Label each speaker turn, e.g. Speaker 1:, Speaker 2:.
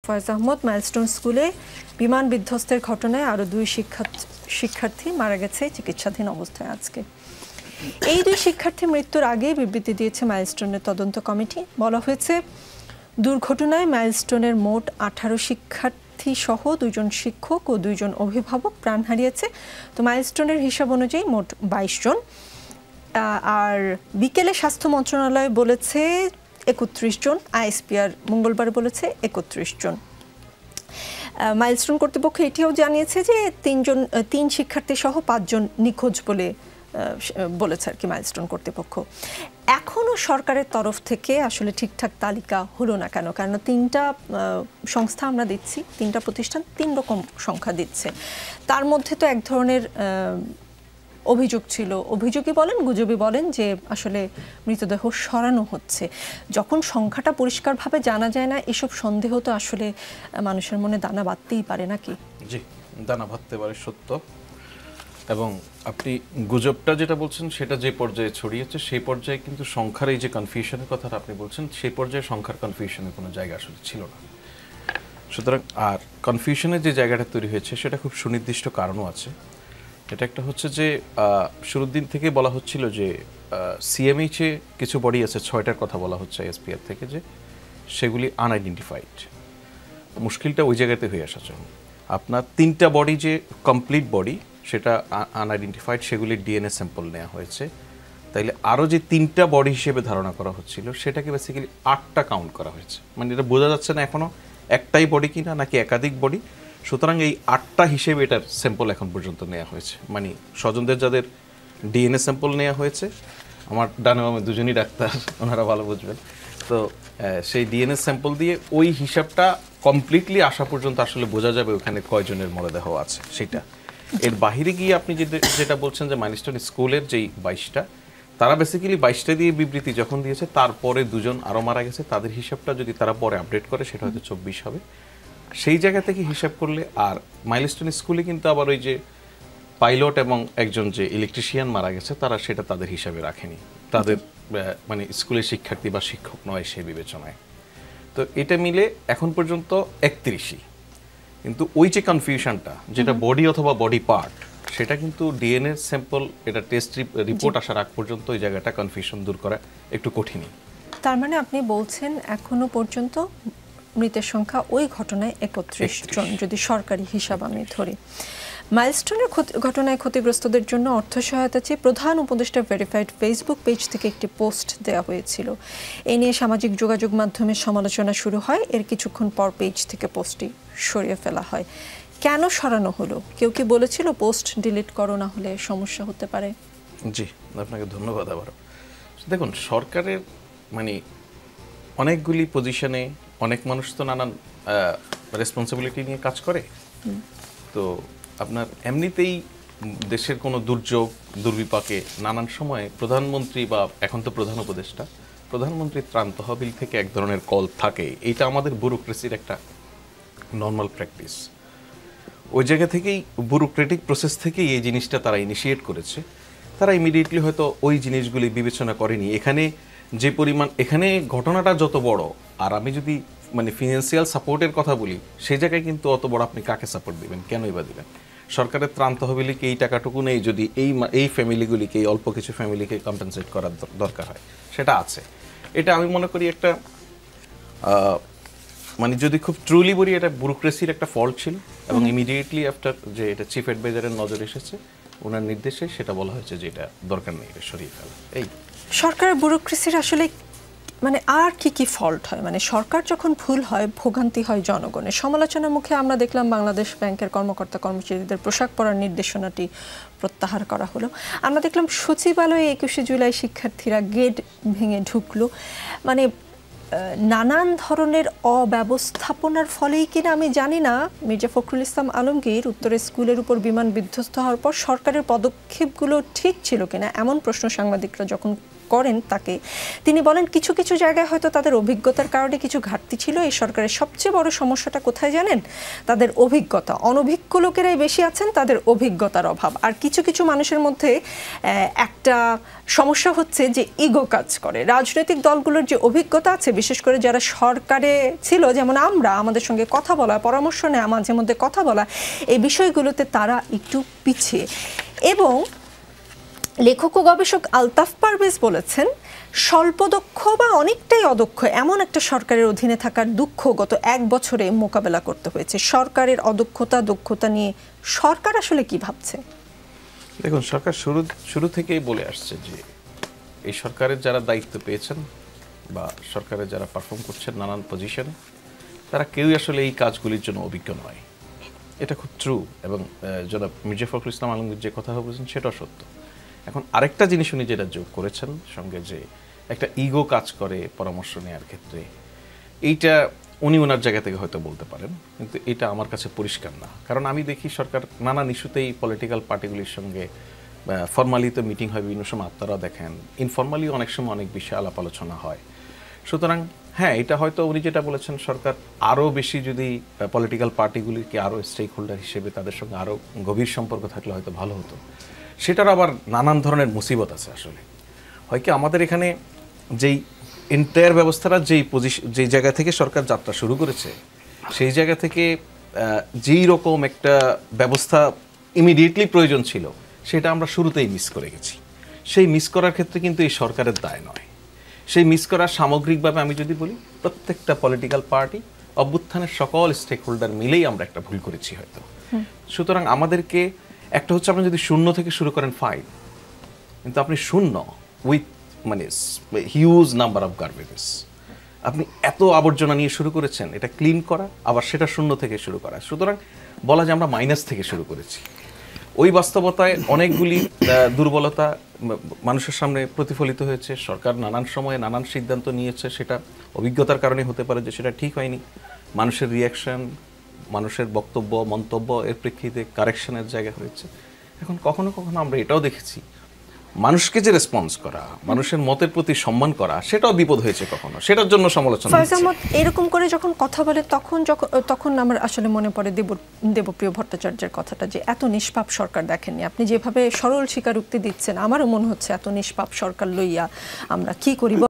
Speaker 1: Faiz Ahmad. Milestone স্কুলে বিমান বিধ্বস্তের ঘটনায় আরও 2 শিক্ষার্থী মারা গেছে চিকিৎসাধীন অবস্থায় আজকে। এই 2 শিক্ষার্থীর মৃত্যুর আগে বিবৃতি দিয়েছে মাইলস্টোনের তদন্ত কমিটি। বলা হয়েছে দুর্ঘটনায় মাইলস্টোনের মোট 18 শিক্ষার্থী সহ 2 জন শিক্ষক ও 2 জন অভিভাবক প্রাণ হারিয়েছে। তো মাইলস্টোনের হিসাব অনুযায়ী মোট 22 জন। আর বিকেলে স্বাস্থ্য মন্ত্রণালয় বলেছে 31 জন, আইএসপিআর মঙ্গলবার বলেছে 31 জন। মাইলস্টোন কর্তৃপক্ষ এটিও জানিয়েছে যে 3 শিক্ষার্থী সহ 5 জন নিখোঁজ বলে বলেছে আর কি মাইলস্টোন কর্তৃপক্ষ। এখনও সরকারের তরফ থেকে আসলে ঠিকঠাক তালিকা হলো না কেন? কারণ 3টা সংস্থা আমরা দিচ্ছি, 3টা প্রতিষ্ঠান 3 রকম সংখ্যা দিচ্ছে। তার মধ্যে তো এক ধরনের অভিযোগ ছিল, অভিযোগই বলেন গুজবই বলেন, যে আসলে মৃতদেহ সরানো হচ্ছে। যখন সংখ্যাটা পরিষ্কারভাবে জানা যায় না, এসব সন্দেহ তো আসলে মানুষের মনে দানা বাঁধতেই পারে নাকি?
Speaker 2: জি, দানা বাঁধতে পারে, সত্য। এবং আপনি গুজবটা যেটা বলছেন সেটা যে পর্যায়ে ছড়িয়েছে সেই পর্যায়ে কিন্তু সংখ্যার এই যে কনফিউশনের কথাটা আপনি বলছেন সেই পর্যায়ে সংখ্যার কনফিউশনের কোনো জায়গা আসলে ছিল না। সুতরাং আর কনফিউশনের যে জায়গাটা তৈরি হয়েছে সেটা খুব সুনির্দিষ্ট কারণও আছে। এটা একটা হচ্ছে যে শুরুর দিন থেকে বলা হচ্ছিল যে সিএমএইচে কিছু বডি আছে, 6টার কথা বলা হচ্ছে এসপিআর থেকে, যে সেগুলি আনআইডেন্টিফাইড। মুশকিলটা ওই জায়গাতে হয়ে আসা জন্য আপনার 3টা বডি যে কমপ্লিট বডি সেটা আনআইডেন্টিফাইড, সেগুলির ডিএনএ স্যাম্পল নেওয়া হয়েছে। তাইলে আরও যে 3টা বডি হিসেবে ধারণা করা হচ্ছিল সেটাকে বেসিক্যালি 8টা কাউন্ট করা হয়েছে। মানে এটা বোঝা যাচ্ছে না এখনও একটাই বডি কিনা নাকি একাধিক বডি। সুতরাং এই 8টা হিসেবে এটার স্যাম্পল এখন পর্যন্ত নেওয়া হয়েছে। মানে স্বজনদের যাদের ডিএনএ স্যাম্পল নেওয়া হয়েছে, আমার ডানে বামে দুজনই ডাক্তার, ওনারা ভালো বুঝবেন, তো সেই ডিএনএ স্যাম্পল দিয়ে ওই হিসাবটা কমপ্লিটলি আসা পর্যন্ত আসলে বোঝা যাবে ওখানে কয়জনের মরদেহ আছে সেটা। এর বাহিরে গিয়ে আপনি যেটা বলছেন যে মাইলস্টোন স্কুলের যেই 22টা, তারা বেসিক্যালি 22টা দিয়ে বিবৃতি যখন দিয়েছে তারপরে 2 জন আরও মারা গেছে, তাদের হিসাবটা যদি তারা পরে আপডেট করে সেটা হয়তো 24 হবে। সেই জায়গা থেকে হিসাব করলে আর মাইলস্টোন স্কুলে কিন্তু আবার ওই যে পাইলট এবং একজন যে ইলেকট্রিশিয়ান মারা গেছে তারা সেটা তাদের হিসাবে রাখেনি, তাদের মানে স্কুলের শিক্ষার্থী বা শিক্ষক নয় সেই বিবেচনায়। তো এটা মিলে এখন পর্যন্ত 31ই। কিন্তু ওই যে কনফিউশনটা যেটা বডি অথবা বডি পার্ট, সেটা কিন্তু ডিএনএ স্যাম্পল এটা টেস্ট রিপোর্ট আসার আগ পর্যন্ত ওই জায়গাটা কনফিউশন দূর করা একটু কঠিনই।
Speaker 1: তার মানে আপনি বলছেন এখনো পর্যন্ত মৃতের সংখ্যা ওই ঘটনায় 31 জন, যদি সরকারি হিসাব আমি ধরি। মাইলস্টোনের ঘটনায় ক্ষতিগ্রস্তদের জন্য অর্থ সহায়তা চেয়ে প্রধান উপদেষ্টা ভেরিফাইড ফেসবুক পেজ থেকে একটি পোস্ট দেওয়া হয়েছিল। এ নিয়ে সামাজিক যোগাযোগ মাধ্যমে সমালোচনা শুরু হয়। এর কিছুক্ষণ পর পেজ থেকে পোস্টটি সরিয়ে ফেলা হয়। কেন সরানো হলো? কেউ কি বলেছিল পোস্ট ডিলিট করো, না হলে সমস্যা হতে পারে?
Speaker 2: জি, আপনাকে ধন্যবাদ আবারও। দেখুন, সরকারের মানে অনেকগুলি পজিশনে অনেক মানুষ তো নানান রেসপন্সিবিলিটি নিয়ে কাজ করে। তো আপনার এমনিতেই দেশের কোনো দুর্যোগ দুর্বিপাকে নানান সময়ে প্রধানমন্ত্রী বা এখন তো প্রধান উপদেষ্টা, প্রধানমন্ত্রীর ত্রাণ তহবিল থেকে এক ধরনের কল থাকে। এইটা আমাদের ব্যুরোক্রেসির একটা নর্মাল প্র্যাকটিস। ওই জায়গা থেকেই ব্যুরোক্রেটিক প্রসেস থেকেই এই জিনিসটা তারা ইনিশিয়েট করেছে। তারা ইমিডিয়েটলি হয়তো ওই জিনিসগুলি বিবেচনা করেনি। এখানে যে পরিমাণ, এখানে ঘটনাটা যত বড়, আর আমি যদি মানে ফিনান্সিয়াল সাপোর্টের কথা বলি, সেই জায়গায় কিন্তু অত বড় আপনি কাকে সাপোর্ট দেবেন, কেনই বা দেবেন? সরকারের ত্রাণ তহবিলকে এই টাকাটুকু নেই, যদি এই ফ্যামিলিগুলিকে, এই অল্প কিছু ফ্যামিলিকে কম্পেনসেট করার দরকার হয়, সেটা আছে। এটা আমি মনে করি একটা মানে যদি খুব ট্রুলি বলি, এটা ব্যুরোক্রেসির একটা ফল্ট ছিল। এবং ইমিডিয়েটলি আফটার যে এটা চিফ অ্যাডভাইজারের নজরে এসেছে, ওনার নির্দেশে সেটা বলা হয়েছে যে এটা দরকার নেই, এটা সরিয়ে ফেলা। এই
Speaker 1: সরকারের ব্যুরোক্রেসির আসলে মানে আর কি ফল্ট হয়? মানে সরকার যখন ভুল হয়, ভোগান্তি হয় জনগণের। সমালোচনার মুখে আমরা দেখলাম বাংলাদেশ ব্যাংকের কর্মকর্তা কর্মচারীদের পোশাক পরার নির্দেশনাটি প্রত্যাহার করা হলো। আমরা দেখলাম সচিবালয়ে 21শে জুলাই শিক্ষার্থীরা গেট ভেঙে ঢুকলো। মানে নানান ধরনের অব্যবস্থাপনার ফলেই কিনা আমি জানি না, মির্জা ফখরুল ইসলাম আলমগীর উত্তরের স্কুলের উপর বিমান বিধ্বস্ত হওয়ার পর সরকারের পদক্ষেপগুলো ঠিক ছিল কিনা, এমন প্রশ্ন সাংবাদিকরা যখন করেন তাকে, তিনি বলেন কিছু কিছু জায়গায় হয়তো তাদের অভিজ্ঞতার কারণে কিছু ঘাটতি ছিল। এই সরকারের সবচেয়ে বড় সমস্যাটা কোথায় জানেন? তাদের অভিজ্ঞতা। অনভিজ্ঞ লোকেরাই বেশি আছেন, তাদের অভিজ্ঞতার অভাব। আর কিছু কিছু মানুষের মধ্যে একটা সমস্যা হচ্ছে যে ইগো কাজ করে। রাজনৈতিক দলগুলোর যে অভিজ্ঞতা আছে, বিশেষ করে যারা সরকারে ছিল, যেমন আমরা, আমাদের সঙ্গে কথা বলা, পরামর্শ নেওয়া, মাঝে মধ্যে কথা বলা, এই বিষয়গুলোতে তারা একটু পিছিয়ে। এবং লেখক ও গবেষক আলতাফ পারভেজ বলেছেন, স্বল্পদক্ষ বা অনেকটাই অদক্ষ এমন একটা সরকারের অধীনে থাকার দুঃখ গত 1 বছরে মোকাবেলা করতে হয়েছে। সরকারের অদক্ষতা, দক্ষতা নিয়ে সরকার আসলে কি ভাবছে?
Speaker 2: দেখুন, সরকার শুরু থেকেই বলে আসছে যে এই সরকারের যারা দায়িত্ব পেয়েছেন বা সরকারের যারা পারফর্ম করছেন নানান পজিশনে, তারা কেউই আসলে এই কাজগুলির জন্য অভিজ্ঞ নয়। এটা খুব ট্রু। এবং জনাব মির্জা ফখরুল ইসলাম আলমগীর যে কথা বলেছেন সেটাও সত্য। এখন আরেকটা জিনিস উনি যেটা যোগ করেছেন সঙ্গে, যে একটা ইগো কাজ করে পরামর্শ নেওয়ার ক্ষেত্রে, এইটা উনি ওনার জায়গা থেকে হয়তো বলতে পারেন, কিন্তু এটা আমার কাছে পরিষ্কার না। কারণ আমি দেখি সরকার নানান ইস্যুতেই পলিটিক্যাল পার্টিগুলির সঙ্গে ফর্মালি তো মিটিং হয়, বিভিন্ন সময় আপনারাও দেখেন, ইনফর্মালি অনেক সময় অনেক বিষয়ে আলাপ আলোচনা হয়। সুতরাং হ্যাঁ, এটা হয়তো উনি যেটা বলেছেন, সরকার আরও বেশি যদি পলিটিক্যাল পার্টিগুলিকে আরও স্টেক হোল্ডার হিসেবে তাদের সঙ্গে আরও গভীর সম্পর্ক থাকলে হয়তো ভালো হতো। সেটার আবার নানান ধরনের মুসিবত আছে। আসলে হয় কি, আমাদের এখানে যেই এন্টায়ার ব্যবস্থাটা যেই জায়গা থেকে সরকার যাত্রা শুরু করেছে, সেই জায়গা থেকে যেই রকম একটা ব্যবস্থা ইমিডিয়েটলি প্রয়োজন ছিল, সেটা আমরা শুরুতেই মিস করে গেছি। সেই মিস করার ক্ষেত্রে কিন্তু এই সরকারের দায় নয়। সেই মিস করার সামগ্রিকভাবে আমি যদি বলি, প্রত্যেকটা পলিটিক্যাল পার্টি, অভ্যুত্থানের সকল স্টেক হোল্ডার মিলেই আমরা একটা ভুল করেছি হয়তো। সুতরাং আমাদেরকে একটা হচ্ছে, আপনি যদি শূন্য থেকে শুরু করেন ফাইন, কিন্তু আপনি শূন্য উইথ হিউজ নাম্বার অফ গার্বেজেস, আপনি এত আবর্জনা নিয়ে শুরু করেছেন, এটা ক্লিন করা, আবার সেটা শূন্য থেকে শুরু করা। সুতরাং বলা যায় আমরা মাইনাস থেকে শুরু করেছি। ওই বাস্তবতায় অনেকগুলি দুর্বলতা মানুষের সামনে প্রতিফলিত হয়েছে। সরকার নানান সময়ে নানান সিদ্ধান্ত নিয়েছে, সেটা অভিজ্ঞতার কারণে হতে পারে যে সেটা ঠিক হয়নি। মানুষের রিয়াকশন, মানুষের বক্তব্য, মন্তব্য এর প্রেক্ষিতে কারেকশনের জায়গা হয়েছে। এখন কখনো কখনো আমরা এটাও দেখেছি, মানুষকে যে রেসপন্স করা, মানুষের মতের প্রতি সম্মান করা, সেটাও বিপদ হয়েছে কখনো, সেটার জন্য সমালোচনা হচ্ছে।
Speaker 1: ফয়সাল আহমদ এরকম করে যখন কথা বলে, তখন আমার আসলে মনে পড়ে দেবপ্রিয় ভট্টাচার্যের কথাটা, যে এত নিষ্পাপ সরকার দেখেননি। আপনি যেভাবে সরল স্বীকারোক্তি দিচ্ছেন, আমারও মনে হচ্ছে এত নিষ্পাপ সরকার লইয়া আমরা কি করি।